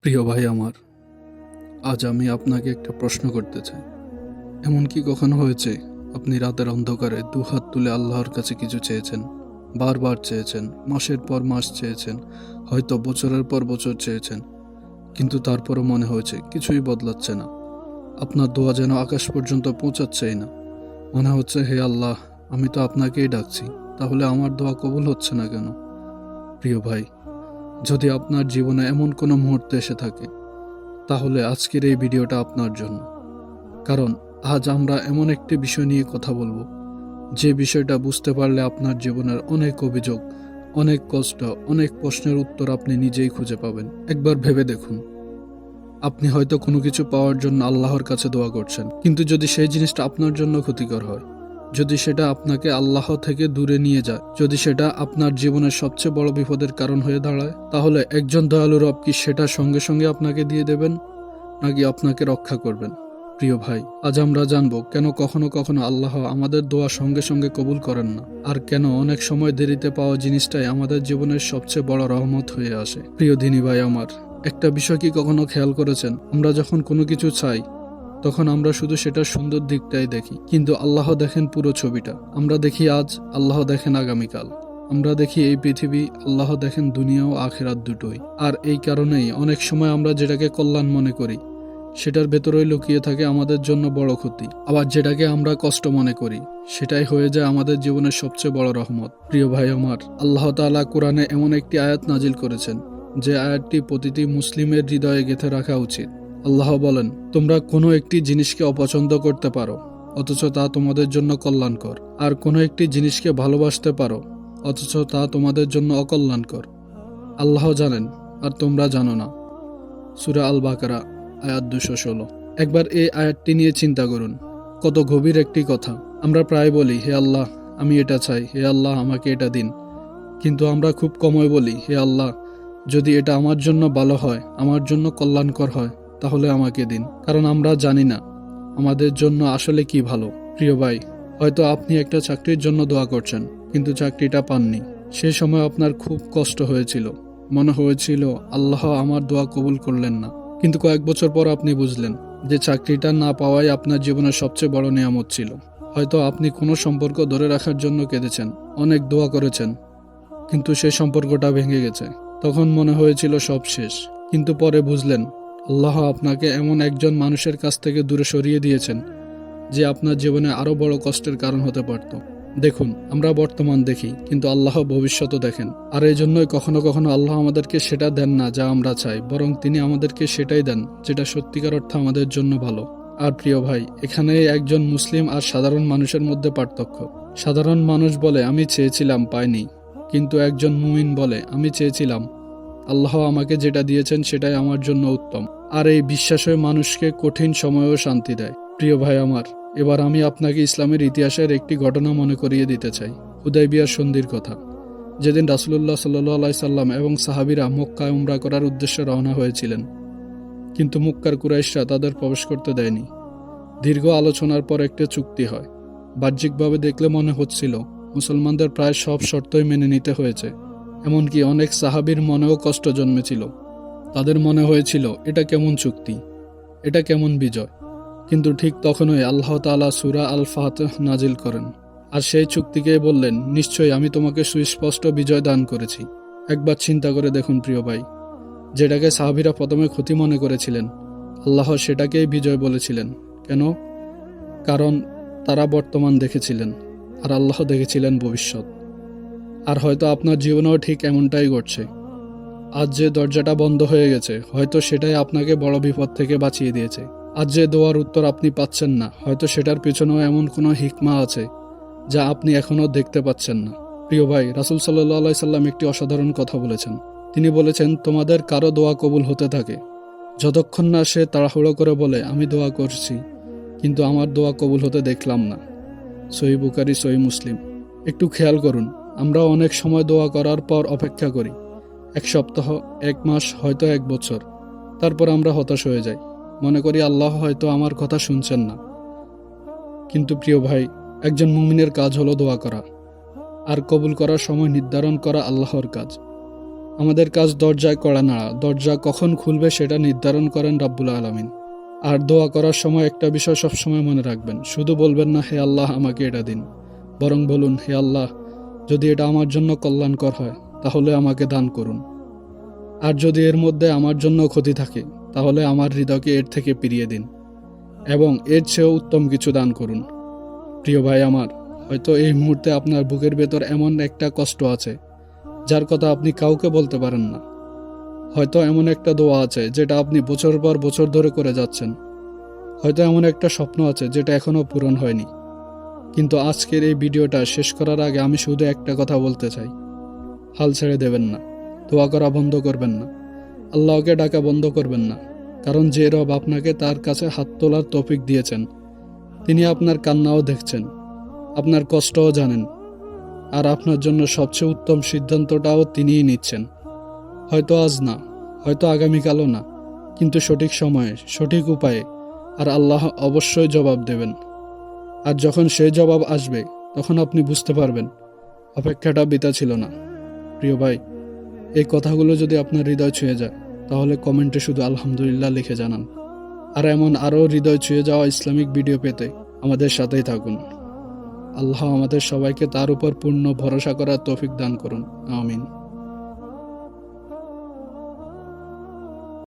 প্রিয় ভাই আমার, আজ আমি আপনাকে একটা প্রশ্ন করতে চাই। এমন কি কখনো হয়েছে আপনি রাতের অন্ধকারে দুহাত তুলে আল্লাহর কাছে কিছু চেয়েছেন, বারবার চেয়েছেন, মাসের পর মাস চেয়েছেন, হয়তো বছরের পর বছর চেয়েছেন, কিন্তু তারপরও মনে হয়েছে কিছুই বদলাচ্ছে না। আপনার দোয়া যেন আকাশ পর্যন্ত পৌঁছাচ্ছেই না। মনে হচ্ছে, হে আল্লাহ, আমি তো আপনাকেই ডাকছি, তাহলে আমার দোয়া কবুল হচ্ছে না কেন? প্রিয় ভাই, যদি আপনার জীবনে এমন কোনো মুহূর্ত এসে থাকে, তাহলে আজকের এই ভিডিওটা আপনার জন্য। কারণ আজ আমরা এমন একটি বিষয় নিয়ে কথা বলবো, যে বিষয়টা বুঝতে পারলে আপনার জীবনের অনেক অভিযোগ, অনেক কষ্ট, অনেক প্রশ্নের উত্তর আপনি নিজেই খুঁজে পাবেন। একবার ভেবে দেখুন, আপনি হয়তো কোনো কিছু পাওয়ার জন্য আল্লাহর কাছে দোয়া করছেন, কিন্তু যদি সেই জিনিসটা আপনার জন্য ক্ষতিকর হয়, যদি সেটা আপনাকে আল্লাহ থেকে দূরে নিয়ে যায়, যদি সেটা আপনার জীবনের সবচেয়ে বড় বিপদের কারণ হয়ে দাঁড়ায়, তাহলে একজন দয়ালু রব কি সেটা সঙ্গে সঙ্গে আপনাকে দিয়ে দেবেন, নাকি আপনাকে রক্ষা করবেন? প্রিয় ভাই, আজ আমরা জানব কেন কখনো কখনো আল্লাহ আমাদের দোয়া সঙ্গে সঙ্গে কবুল করেন না, আর কেন অনেক সময় দেরিতে পাওয়া জিনিসটাই আমাদের জীবনের সবচেয়ে বড় রহমত হয়ে আসে। প্রিয় দিনী ভাই আমার, একটা বিষয় কি কখনো খেয়াল করেছেন, আমরা যখন কোনো কিছু চাই তখন আমরা শুধু সেটার সুন্দর দিকটাই দেখি, কিন্তু আল্লাহ দেখেন পুরো ছবিটা। আমরা দেখি আজ, আল্লাহ দেখেন আগামীকাল। আমরা দেখি এই পৃথিবী, আল্লাহ দেখেন দুনিয়া ও আখিরাত দুটোই। আর এই কারণেই অনেক সময় আমরা যেটাকে কল্যাণ মনে করি, সেটার ভেতরেই লুকিয়ে থাকে আমাদের জন্য বড় ক্ষতি। আবার যেটাকে আমরা কষ্ট মনে করি, সেটাই হয়ে যায় আমাদের জীবনের সবচেয়ে বড় রহমত। প্রিয় ভাই আমার, আল্লাহ তাআলা কোরআনে এমন একটি আয়াত নাজিল করেছেন, যে আয়াতটি প্রতিটি মুসলিমের হৃদয়ে গেঁথে রাখা উচিত। আল্লাহ বলেন, তোমরা কোনো একটি জিনিসকে অপছন্দ করতে পারো, অথচ তা তোমাদের জন্য কল্যাণকর, আর কোনো একটি জিনিসকে ভালোবাসতে পারো, অথচ তা তোমাদের জন্য অকল্যাণকর। আল্লাহ জানেন, আর তোমরা জানো না। সূরা আল বাকারা, আয়াত 216। একবার এই আয়াতটি নিয়ে চিন্তা করুন, কত গভীর একটি কথা। আমরা প্রায় বলি, হে আল্লাহ, আমি এটা চাই, হে আল্লাহ, আমাকে এটা দিন। কিন্তু আমরা খুব কমই বলি, হে আল্লাহ, যদি এটা আমার জন্য ভালো হয়, আমার জন্য কল্যাণকর হয়, তাহলে আমাকে দিন। কারণ আমরা জানি না আমাদের জন্য আসলে কি ভালো। প্রিয় ভাই, হয়তো আপনি একটা চাকরির জন্য দোয়া করছেন, কিন্তু চাকরিটা পাননি। সে সময় আপনার খুব কষ্ট হয়েছিল, মনে হয়েছিল আল্লাহ আমার দোয়া কবুল করলেন না। কিন্তু কয়েক বছর পর আপনি বুঝলেন যে চাকরিটা না পাওয়াই আপনার জীবনের সবচেয়ে বড় নিয়ামত ছিল। হয়তো আপনি কোনো সম্পর্ক ধরে রাখার জন্য কেঁদেছেন, অনেক দোয়া করেছেন, কিন্তু সেই সম্পর্কটা ভেঙে গেছে। তখন মনে হয়েছিল সব শেষ, কিন্তু পরে বুঝলেন আল্লাহ আপনাকে এমন একজন মানুষের কাছ থেকে দূরে সরিয়ে দিয়েছেন, যে আপনার জীবনে আরো বড় কষ্টের কারণ হতে পারত। দেখুন, আমরা বর্তমান দেখি, কিন্তু আল্লাহ ভবিষ্যৎও দেখেন। আর এই জন্যই কখনো কখনো আল্লাহ আমাদেরকে সেটা দেন না যা আমরা চাই, বরং তিনি আমাদেরকে সেটাই দেন যেটা সত্যিকার অর্থে আমাদের জন্য ভালো। আর প্রিয় ভাই, এখানে একজন মুসলিম আর সাধারণ মানুষের মধ্যে পার্থক্য। সাধারণ মানুষ বলে, আমি চেয়েছিলাম, পাইনি। কিন্তু একজন মুমিন বলে, আমি চেয়েছিলাম, আল্লাহ আমাকে যেটা দিয়েছেন সেটাই আমার জন্য উত্তম। আর এই বিশ্বাসই মানুষকে কঠিন সময়েও শান্তি দেয়। প্রিয় ভাই আমার, এবার আমি আপনাকে ইসলামের ইতিহাসের একটি ঘটনা মনে করিয়ে দিতে চাই, হুদাইবিয়ার সন্ধির কথা। যেদিন রাসূলুল্লাহ সাল্লাল্লাহু আলাইহি সাল্লাম এবং সাহাবীরা মক্কায় উমরা করার উদ্দেশ্যে রওনা হয়েছিলেন, কিন্তু মক্কার কুরাইশরা তাদের প্রবেশ করতে দেয়নি। দীর্ঘ আলোচনার পর একটা চুক্তি হয়। বাহ্যিকভাবে দেখলে মনে হচ্ছিল মুসলমানদের প্রায় সব শর্তই মেনে নিতে হয়েছে। এমনকি অনেক সাহাবীর মনেও কষ্ট জন্মেছিল। তাদের মনে হয়েছিল, এটা কেমন চুক্তি, এটা কেমন বিজয়। কিন্তু ঠিক তখনই আল্লাহ তাআলা সূরা আল ফাতহ নাজিল করেন, আর সেই চুক্তিকে বললেন, নিশ্চয়ই আমি তোমাকে সুস্পষ্ট বিজয় দান করেছি। একবার চিন্তা করে দেখুন প্রিয় ভাই, যেটাকে সাহাবীরা প্রথমে ক্ষতি মনে করেছিলেন, আল্লাহ সেটাকেই বিজয় বলেছিলেন। কেন? কারণ তারা বর্তমান দেখেছিলেন, আর আল্লাহ দেখেছিলেন ভবিষ্যৎ। আর হয়তো আপনার জীবনেও ঠিক এমনটাই ঘটছে। আজ যে দরজাটা বন্ধ হয়ে গেছে, হয়তো সেটাই আপনাকে বড় বিপদ থেকে বাঁচিয়ে দিয়েছে। আজ যে দোয়ার উত্তর আপনি পাচ্ছেন না, হয়তো সেটার পিছনেও এমন কোনো হিকমা আছে যা আপনি এখনও দেখতে পাচ্ছেন না। প্রিয় ভাই, রাসূল সাল্লাল্লাহু আলাইহি সাল্লাম একটি অসাধারণ কথা বলেছেন। তিনি বলেছেন, তোমাদের কারো দোয়া কবুল হতে থাকে যতক্ষণ না সে তাড়াহুড়ো করে বলে, আমি দোয়া করছি, কিন্তু আমার দোয়া কবুল হতে দেখলাম না। সহিহ বুখারী, সহিহ মুসলিম। একটু খেয়াল করুন, আমরা অনেক সময় দোয়া করার পর অপেক্ষা করি, এক সপ্তাহ, এক মাস, হয়তো এক বছর। তারপর আমরা হতাশ হয়ে যাই, মনে করি আল্লাহ হয়তো আমার কথা শুনছেন না। কিন্তু প্রিয় ভাই, একজন মুমিনের কাজ হলো দোয়া করা, আর কবুল করার সময় নির্ধারণ করা আল্লাহর কাজ। আমাদের কাজ দরজায় কড়া নাড়া, দরজা কখন খুলবে সেটা নির্ধারণ করেন রাব্বুল আলামিন। আর দোয়া করার সময় একটা বিষয় সবসময় মনে রাখবেন, শুধু বলবেন না হে আল্লাহ আমাকে এটা দিন, বরং বলুন হে আল্লাহ যদি এটা আমার জন্য কল্যাণকর হয় তাহলে আমাকে দান করুন, আর যদি এর মধ্যে আমার জন্য ক্ষতি থাকে তাহলে আমার হৃদয়কে এর থেকে ফিরিয়ে দিন এবং এর চেয়েও উত্তম কিছু দান করুন। প্রিয় ভাই আমার, হয়তো এই মুহূর্তে আপনার বুকের ভেতর এমন একটা কষ্ট আছে যার কথা আপনি কাউকে বলতে পারেন না। হয়তো এমন একটা দোয়া আছে যেটা আপনি বছর পর বছর ধরে করে যাচ্ছেন। হয়তো এমন একটা স্বপ্ন আছে যেটা এখনো পূরণ হয়নি। কিন্তু আজকের এই ভিডিওটা শেষ করার আগে আমি শুধু একটা কথা বলতে চাই, হাল ছেড়ে দেবেন না, দোয়া করা বন্ধ করবেন না, আল্লাহকে ডাকা বন্ধ করবেন না। কারণ যে রব আপনাকে তার কাছে হাত তোলার তৌফিক দিয়েছেন, তিনি আপনার কান্নাও দেখছেন, আপনার কষ্টও জানেন, আর আপনার জন্য সবচেয়ে উত্তম সিদ্ধান্তটাও তিনিই নিচ্ছেন। হয়তো আজ না, হয়তো আগামীকালও না, কিন্তু সঠিক সময়ে সঠিক উপায়ে, আর আল্লাহ অবশ্যই জবাব দেবেন। আর যখন সেই জবাব আসবে তখন আপনি বুঝতে পারবেন অপেক্ষাটা বৃথা ছিল না। প্রিয় ভাই, এই কথাগুলো যদি আপনার হৃদয় ছুঁয়ে যায় তাহলে কমেন্টে শুধু আলহামদুলিল্লাহ লিখে জানান। আর এমন আরও হৃদয় ছুঁয়ে যাওয়া ইসলামিক ভিডিও পেতে আমাদের সাথেই থাকুন। আল্লাহ আমাদের সবাইকে তার উপর পূর্ণ ভরসা করার তৌফিক দান করুন। আমিন।